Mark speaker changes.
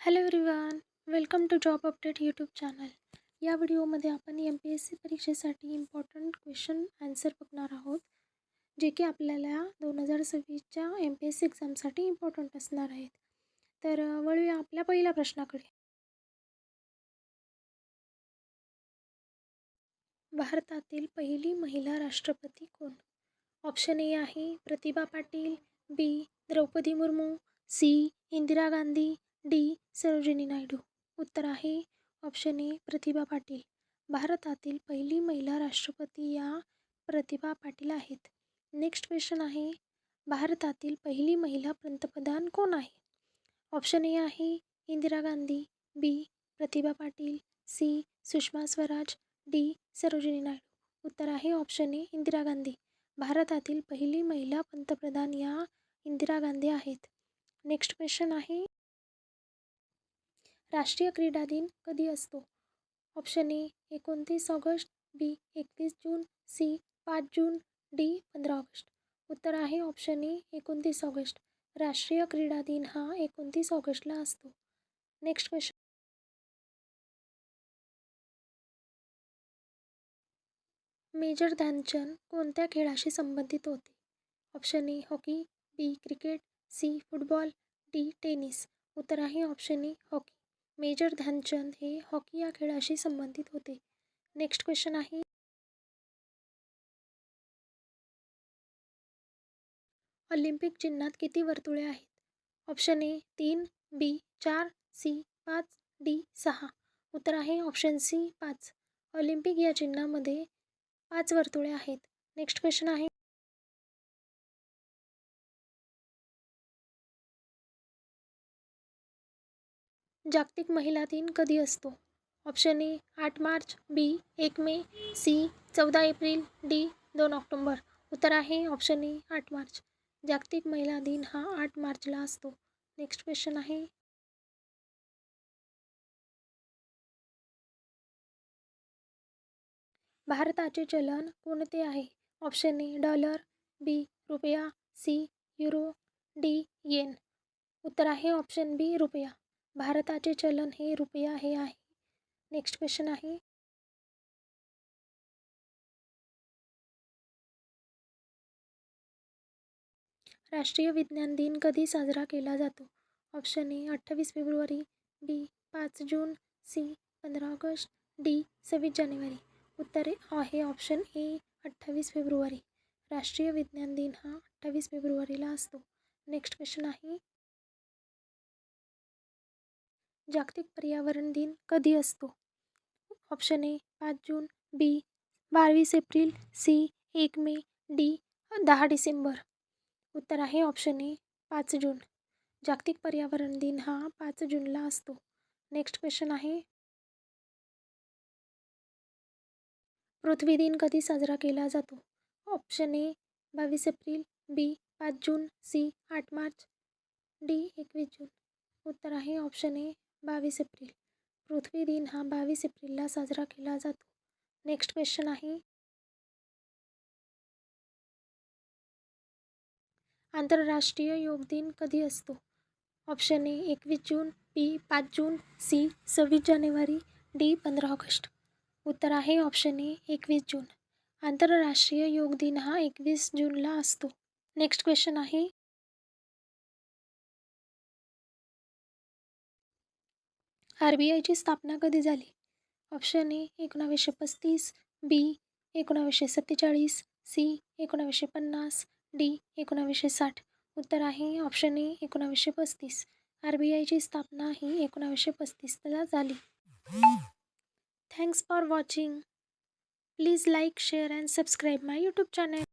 Speaker 1: Hello everyone, welcome to job update YouTube channel. या व्हिडिओमध्ये आपण MPSC परीक्षेसाठी इम्पॉर्टंट क्वेश्चन आन्सर बघणार आहोत, जे की आपल्याला 2026च्या MPSC एक्झामसाठी इम्पॉर्टंट असणार आहेत. तर वळूया आपल्या पहिल्या प्रश्नाकडे. भारतातील पहिली महिला राष्ट्रपती कोण? ऑप्शन ए आहे प्रतिभा पाटील, बी द्रौपदी मुर्मू, सी इंदिरा गांधी, डी सरोजिनी नायडू. उत्तर आहे ऑप्शन ए प्रतिभा पाटील. भारतातील पहिली महिला राष्ट्रपती या प्रतिभा पाटील आहेत. नेक्स्ट क्वेश्चन आहे, भारतातील पहिली महिला पंतप्रधान कोण आहे? ऑप्शन ए आहे इंदिरा गांधी, बी प्रतिभा पाटील, सी सुषमा स्वराज, डी सरोजिनी नायडू. उत्तर आहे ऑप्शन ए इंदिरा गांधी. भारतातील पहिली महिला पंतप्रधान या इंदिरा गांधी आहेत. नेक्स्ट क्वेश्चन आहे, राष्ट्रीय क्रीडा दिन कधी असतो? Option a 29 August, b 31 June, c 5 June, d 15 August. उत्तर आहे ऑप्शन ए 29 ऑगस्ट. राष्ट्रीय क्रीडा दिन हा 29 ऑगस्टला असतो. नेक्स्ट क्वेश्चन, मेजर ध्यानचंद कोणत्या खेळाशी संबंधित होते? Option a hockey, b cricket, c football, d tennis. उत्तर आहे option a hockey. Major Dhyanchand हे हॉकी या खेळाशी संबंधित होते. नेक्स्ट क्वेश्चन आहे, ऑलिम्पिक चिन्हात किती वर्तुळे आहेत? Option a 3, b 4, c 5, d 6. उत्तर आहे ऑप्शन सी 5. ऑलिम्पिक या चिन्हामध्ये 5 वर्तुळे आहेत. नेक्स्ट क्वेश्चन आहे, जागतिक महिला दिन कधी असतो? Option a 8 March, b 1 May, c 14 April, d 2 October. उत्तर आहे ऑप्शन ए 8 मार्च. जागतिक महिला दिन हा 8 मार्चला असतो. नेक्स्ट क्वेश्चन आहे, भारताचे चलन कोणते आहे? ऑप्शन ए डॉलर, बी रुपया, सी युरो, डी येन. उत्तर आहे ऑप्शन बी रुपया. भारताचे चलन हे रुपया हे आहे. नेक्स्ट क्वेश्चन आहे, राष्ट्रीय विज्ञान दिन कधी साजरा केला जातो? ऑप्शन ए 28 फेब्रुवारी, b 5 June, c 15 August, d 26 जानेवारी. उत्तर आहे ऑप्शन ए 28 फेब्रुवारी. राष्ट्रीय विज्ञान दिन हा 28 फेब्रुवारीला असतो. नेक्स्ट क्वेश्चन आहे, जागतिक पर्यावरण दिन कधी असतो? Option a 5 June, b 22 April, c 1 May, d 10 December. उत्तर आहे ऑप्शन ए 5 जून. जागतिक पर्यावरण दिन हा 5 जूनला असतो. नेक्स्ट क्वेश्चन आहे, पृथ्वी दिन कधी साजरा केला जातो? Option a 22 April, b 5 June, c 8 March, d 21 June. उत्तर आहे ऑप्शन ए 22 एप्रिल. पृथ्वी दिन हा 22 एप्रिलला साजरा केला जातो. नेक्स्ट क्वेश्चन आहे, आंतरराष्ट्रीय योग दिन कधी असतो? Option a 21 June, b 5 June, c 26 जानेवारी, डी 15 ऑगस्ट. उत्तर आहे ऑप्शन ए 21 जून. आंतरराष्ट्रीय योग दिन हा 21 जूनला असतो. नेक्स्ट क्वेश्चन आहे, RBIची स्थापना कधी झाली? Option a 1935, b 1947, c 1950, d 1960. उत्तर आहे ऑप्शन ए 1935. RBIची स्थापना ही 1935ला झाली. Thanks for watching. Please like, share and subscribe my YouTube channel.